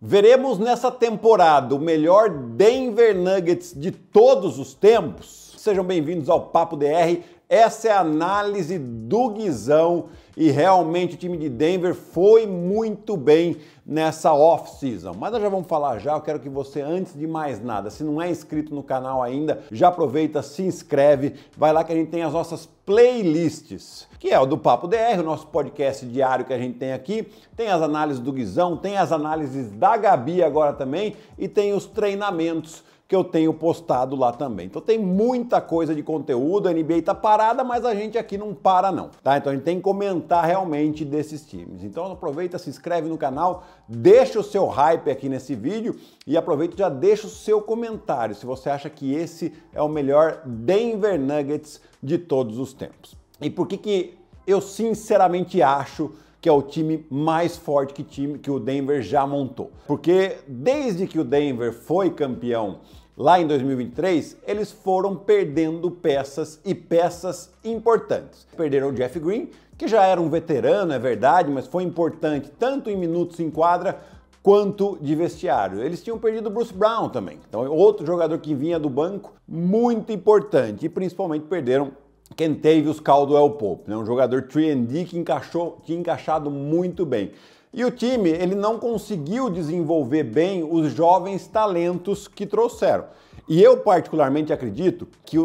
Veremos nessa temporada o melhor Denver Nuggets de todos os tempos? Sejam bem-vindos ao Papo DR. Essa é a análise do Guizão e realmente o time de Denver foi muito bem nessa off-season. Mas nós já vamos falar já, eu quero que você, antes de mais nada, se não é inscrito no canal ainda, já aproveita, se inscreve, vai lá que a gente tem as nossas playlists, que é o do Papo DR, o nosso podcast diário que a gente tem aqui, tem as análises do Guizão, tem as análises da Gabi agora também e tem os treinamentos que eu tenho postado lá também. Então tem muita coisa de conteúdo, a NBA tá parada, mas a gente aqui não para não, tá? Então a gente tem que comentar realmente desses times. Então aproveita, se inscreve no canal, deixa o seu hype aqui nesse vídeo e aproveita e já deixa o seu comentário se você acha que esse é o melhor Denver Nuggets de todos os tempos. E por que eu sinceramente acho que é o time mais forte que o Denver já montou? Porque desde que o Denver foi campeão lá em 2023, eles foram perdendo peças e peças importantes. Perderam o Jeff Green, que já era um veterano, é verdade, mas foi importante tanto em minutos em quadra quanto de vestiário. Eles tinham perdido o Bruce Brown também, então outro jogador que vinha do banco, muito importante, e principalmente perderam Kentavious Caldwell-Pope, né? Um jogador 3&D que tinha encaixado muito bem. E o time, ele não conseguiu desenvolver bem os jovens talentos que trouxeram. E eu particularmente acredito que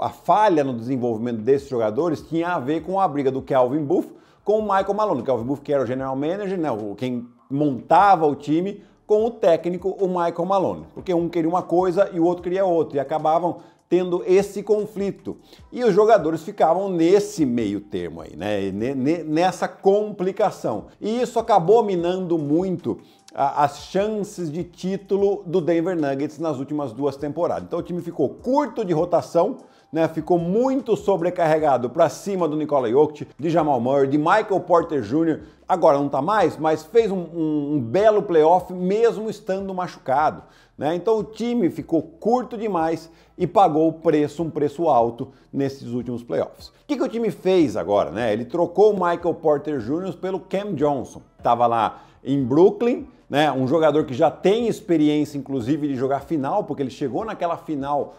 a falha no desenvolvimento desses jogadores tinha a ver com a briga do Calvin Booth com o Michael Malone. O Calvin Booth, que era o general manager, né? Quem montava o time, com o técnico, o Michael Malone. Porque um queria uma coisa e o outro queria outra. E acabavam tendo esse conflito. E os jogadores ficavam nesse meio termo aí, né? Nessa complicação. E isso acabou minando muito as chances de título do Denver Nuggets nas últimas duas temporadas. Então o time ficou curto de rotação, né? Ficou muito sobrecarregado para cima do Nikola Jokic, de Jamal Murray, de Michael Porter Jr. Agora não tá mais, mas fez um belo playoff mesmo estando machucado, né? Então o time ficou curto demais e pagou um preço alto nesses últimos playoffs. O que o time fez agora, né? Ele trocou o Michael Porter Jr. pelo Cam Johnson. Tava lá em Brooklyn, né? Um jogador que já tem experiência, inclusive, de jogar final, porque ele chegou naquela final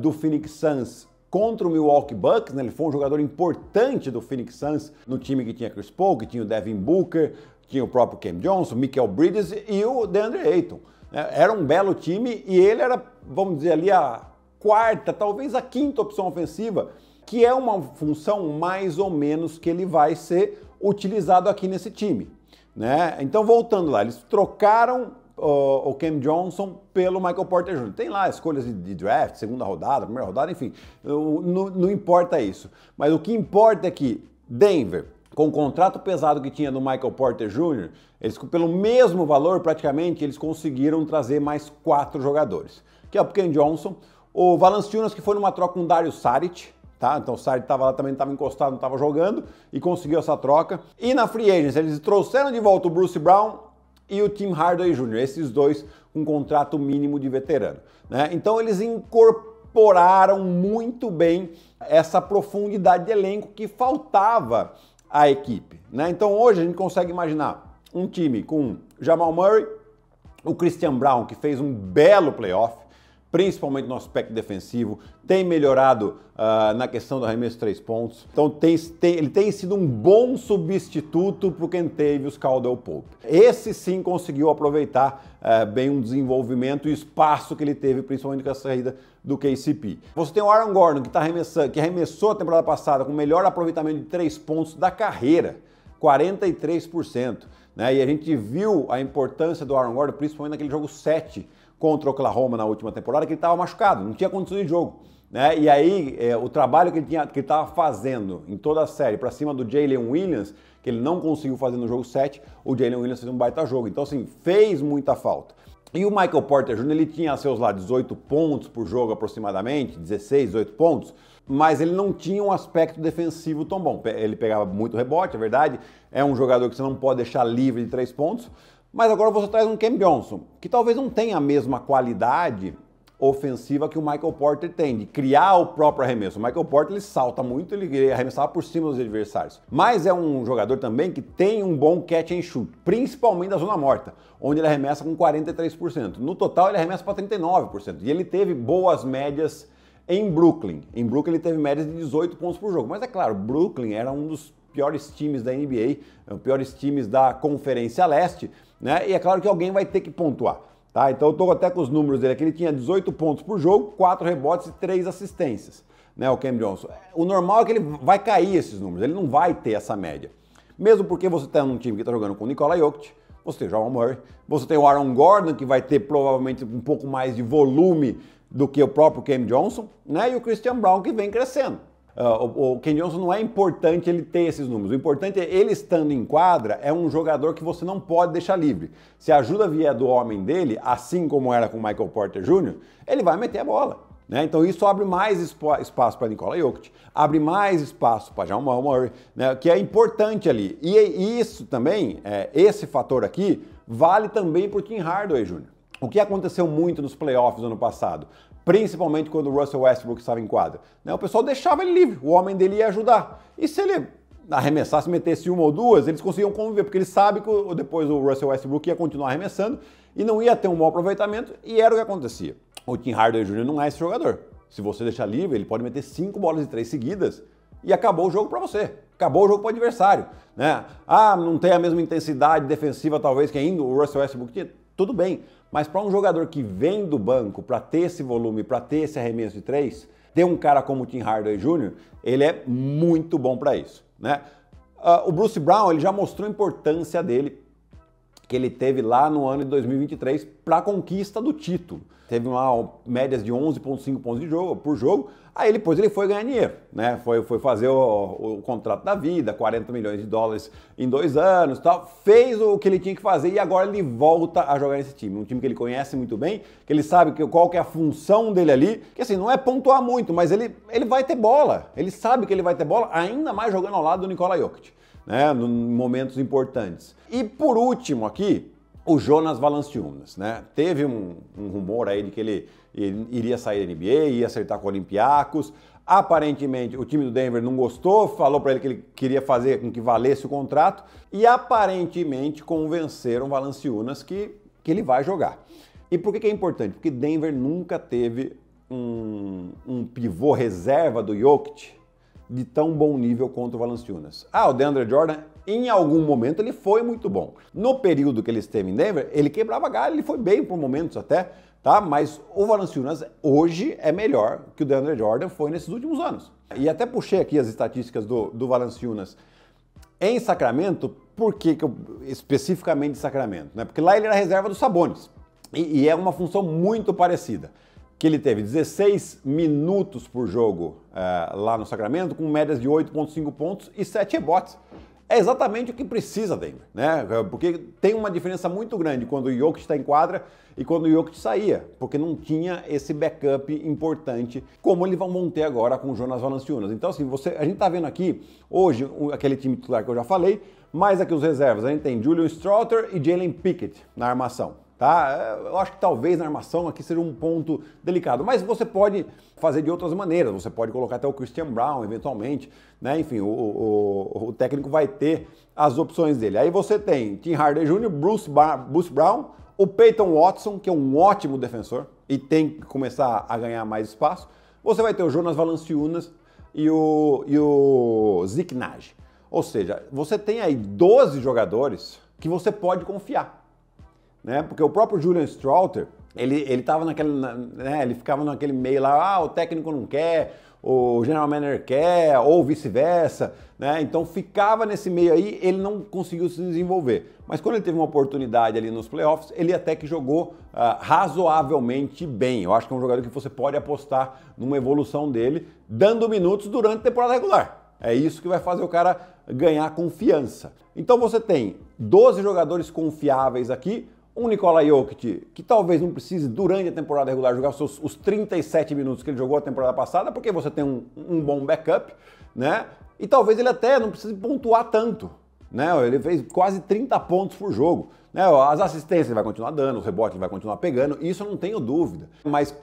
do Phoenix Suns contra o Milwaukee Bucks, né? Ele foi um jogador importante do Phoenix Suns no time que tinha Chris Paul, que tinha o Devin Booker, tinha o próprio Cam Johnson, Michael Bridges e o DeAndre Ayton. Era um belo time e ele era, vamos dizer ali, a quarta, talvez a quinta opção ofensiva, que é uma função mais ou menos que ele vai ser utilizado aqui nesse time, né? Então, voltando lá, eles trocaram o Cam Johnson pelo Michael Porter Jr. Tem lá escolhas de draft, segunda rodada, primeira rodada, enfim, não importa isso. Mas o que importa é que Denver, com o contrato pesado que tinha do Michael Porter Jr., eles, pelo mesmo valor, praticamente, eles conseguiram trazer mais 4 jogadores, que é o Cam Johnson, o Valanciunas, que foi numa troca com o Dario Saric, tá? Então o Saric estava lá, também estava encostado, não estava jogando, e conseguiu essa troca. E na Free Agency, eles trouxeram de volta o Bruce Brown e o Tim Hardaway Jr., esses dois com contrato mínimo de veterano, né? Então eles incorporaram muito bem essa profundidade de elenco que faltava à equipe, né? Então hoje a gente consegue imaginar um time com Jamal Murray, o Christian Braun, que fez um belo playoff, principalmente no aspecto defensivo, tem melhorado na questão do arremesso de 3 pontos. Então ele tem sido um bom substituto para o Kentavious Caldwell-Pope. Esse sim conseguiu aproveitar bem um desenvolvimento e espaço que ele teve, principalmente com a saída do KCP. Você tem o Aaron Gordon, que arremessou a temporada passada com o melhor aproveitamento de 3 pontos da carreira, 43%. Né? E a gente viu a importância do Aaron Gordon, principalmente naquele jogo 7 contra o Oklahoma na última temporada, que ele estava machucado, não tinha condições de jogo, né? E aí o trabalho que ele estava fazendo em toda a série para cima do Jalen Williams, que ele não conseguiu fazer no jogo 7, o Jalen Williams fez um baita jogo. Então assim, fez muita falta. E o Michael Porter Jr., ele tinha seus lá 18 pontos por jogo aproximadamente, 16, 18 pontos, mas ele não tinha um aspecto defensivo tão bom. Ele pegava muito rebote, é verdade, é um jogador que você não pode deixar livre de 3 pontos, mas agora você traz um Cam Johnson, que talvez não tenha a mesma qualidade ofensiva que o Michael Porter tem, de criar o próprio arremesso. O Michael Porter, ele salta muito, ele arremessava por cima dos adversários. Mas é um jogador também que tem um bom catch and shoot, principalmente da zona morta, onde ele arremessa com 43%. No total, ele arremessa para 39%. E ele teve boas médias em Brooklyn. Em Brooklyn, ele teve médias de 18 pontos por jogo. Mas é claro, Brooklyn era um dos piores times da NBA, piores times da Conferência Leste, né? E é claro que alguém vai ter que pontuar. Tá? Então eu estou até com os números dele aqui, ele tinha 18 pontos por jogo, 4 rebotes e 3 assistências, né, o Cam Johnson. O normal é que ele vai cair esses números, ele não vai ter essa média. Mesmo porque você está num time que está jogando com o Nikola Jokic, você tem o Jamal Murray, você tem o Aaron Gordon, que vai ter provavelmente um pouco mais de volume do que o próprio Cam Johnson, né, e o Christian Braun, que vem crescendo. O Cam Johnson não é importante ele ter esses números, o importante é ele estando em quadra, é um jogador que você não pode deixar livre. Se a ajuda vier do homem dele, assim como era com o Michael Porter Jr., ele vai meter a bola. Né? Então isso abre mais espaço para Nikola Jokic, abre mais espaço para Jamal Murray, né? Que é importante ali. E isso também, esse fator aqui, vale também para o Tim Hardaway Jr. O que aconteceu muito nos playoffs do ano passado? Principalmente quando o Russell Westbrook estava em quadra. Né? O pessoal deixava ele livre, o homem dele ia ajudar. E se ele arremessasse, metesse uma ou duas, eles conseguiam conviver, porque ele sabe que depois o Russell Westbrook ia continuar arremessando e não ia ter um bom aproveitamento, e era o que acontecia. O Tim Hardaway Jr. não é esse jogador. Se você deixar livre, ele pode meter 5 bolas de 3 seguidas e acabou o jogo para você. Acabou o jogo para o adversário. Né? Ah, não tem a mesma intensidade defensiva talvez que ainda o Russell Westbrook tinha. Tudo bem, mas para um jogador que vem do banco, para ter esse volume, para ter esse arremesso de 3, ter um cara como o Tim Hardaway Jr., ele é muito bom para isso. Né? O Bruce Brown, ele já mostrou a importância dele, que ele teve lá no ano de 2023 para a conquista do título. Teve médias de 11,5 pontos por jogo, aí depois ele foi ganhar dinheiro, né? Foi fazer o contrato da vida, 40 milhões de dólares em 2 anos, tal. Fez o que ele tinha que fazer e agora ele volta a jogar nesse time. Um time que ele conhece muito bem, que ele sabe qual que é a função dele ali, que assim, não é pontuar muito, mas ele vai ter bola. Ele sabe que ele vai ter bola, ainda mais jogando ao lado do Nikola Jokic, né? Em momentos importantes. E por último aqui, o Jonas Valanciunas, né? Teve um rumor aí de que ele iria sair da NBA, ia acertar com o Olympiacos. Aparentemente, o time do Denver não gostou, falou para ele que ele queria fazer com que valesse o contrato e aparentemente convenceram o Valanciunas que ele vai jogar. E por que é importante? Porque Denver nunca teve um pivô reserva do Jokic de tão bom nível quanto o Valanciunas. O DeAndre Jordan, em algum momento, ele foi muito bom. No período que ele esteve em Denver, ele quebrava galho, ele foi bem por momentos até, tá? Mas o Valanciunas hoje é melhor que o DeAndre Jordan foi nesses últimos anos. E até puxei aqui as estatísticas do Valanciunas em Sacramento, especificamente em Sacramento, né? Porque lá ele era reserva do Sabonis. E é uma função muito parecida. Que ele teve 16 minutos por jogo lá no Sacramento, com médias de 8,5 pontos e 7 rebotes. É exatamente o que precisa Denver, né? Porque tem uma diferença muito grande quando o Jokic está em quadra e quando o Jokic saía, porque não tinha esse backup importante, como eles vão ter agora com o Jonas Valanciunas. Então, assim, a gente está vendo aqui, hoje, aquele time titular que eu já falei, mais aqui os reservas. A gente tem Julius Stroughter e Jalen Pickett na armação. Tá? Eu acho que talvez na armação aqui seja um ponto delicado, mas você pode fazer de outras maneiras, você pode colocar até o Christian Braun eventualmente, né? Enfim, o técnico vai ter as opções dele. Aí você tem Tim Hardaway Jr., Bruce Brown, o Peyton Watson, que é um ótimo defensor e tem que começar a ganhar mais espaço. Você vai ter o Jonas Valanciunas e o Zeke Nnaji. Ou seja, você tem aí 12 jogadores que você pode confiar. Né? Porque o próprio Julian Stroughter, ele tava né? Ele ficava naquele meio lá, o técnico não quer, o general manager quer, ou vice-versa, né? Então ficava nesse meio aí, ele não conseguiu se desenvolver. Mas quando ele teve uma oportunidade ali nos playoffs, ele até que jogou razoavelmente bem. Eu acho que é um jogador que você pode apostar numa evolução dele, dando minutos durante a temporada regular. É isso que vai fazer o cara ganhar confiança. Então você tem 12 jogadores confiáveis aqui, um Nikola Jokic, que talvez não precise, durante a temporada regular, jogar os 37 minutos que ele jogou a temporada passada, porque você tem um bom backup, né? E talvez ele até não precise pontuar tanto, né? Ele fez quase 30 pontos por jogo. né? As assistências ele vai continuar dando, os rebotes ele vai continuar pegando, isso eu não tenho dúvida. Mas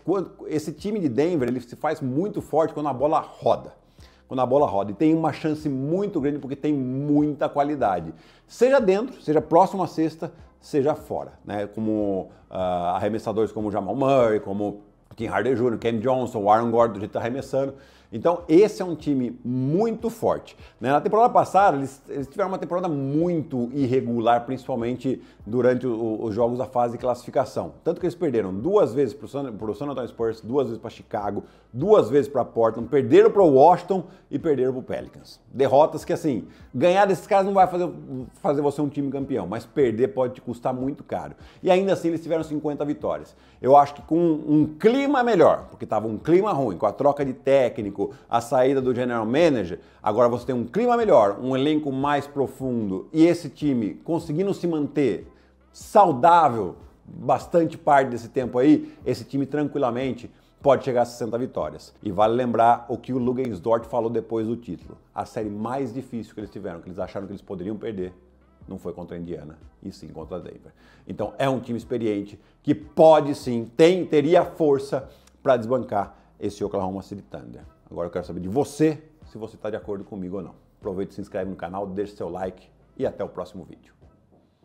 esse time de Denver ele se faz muito forte quando a bola roda. Quando a bola roda, e tem uma chance muito grande porque tem muita qualidade. Seja dentro, seja próximo à cesta, seja fora, né? Como arremessadores como Jamal Murray, como Tim Hardaway Jr., Cam Johnson, o Aaron Gordon, do jeito que tá arremessando. Então, esse é um time muito forte, né? Na temporada passada, eles tiveram uma temporada muito irregular, principalmente durante os jogos da fase de classificação. Tanto que eles perderam 2 vezes para o San Antonio Spurs, 2 vezes para Chicago, 2 vezes para Portland, perderam para o Washington e perderam para o Pelicans. Derrotas que, assim, ganhar desses caras não vai fazer você um time campeão, mas perder pode te custar muito caro. E ainda assim, eles tiveram 50 vitórias. Eu acho que com um clima melhor, porque estava um clima ruim, com a troca de técnico, a saída do general manager, agora você tem um clima melhor, um elenco mais profundo e esse time conseguindo se manter saudável bastante parte desse tempo aí, esse time tranquilamente pode chegar a 60 vitórias. E vale lembrar o que o Luguensdorf falou depois do título. A série mais difícil que eles tiveram, que eles acharam que eles poderiam perder, não foi contra a Indiana, e sim contra a Denver. Então é um time experiente que pode sim, teria força para desbancar esse Oklahoma City Thunder. Agora eu quero saber de você, se você está de acordo comigo ou não. Aproveita e se inscreve no canal, deixa seu like e até o próximo vídeo.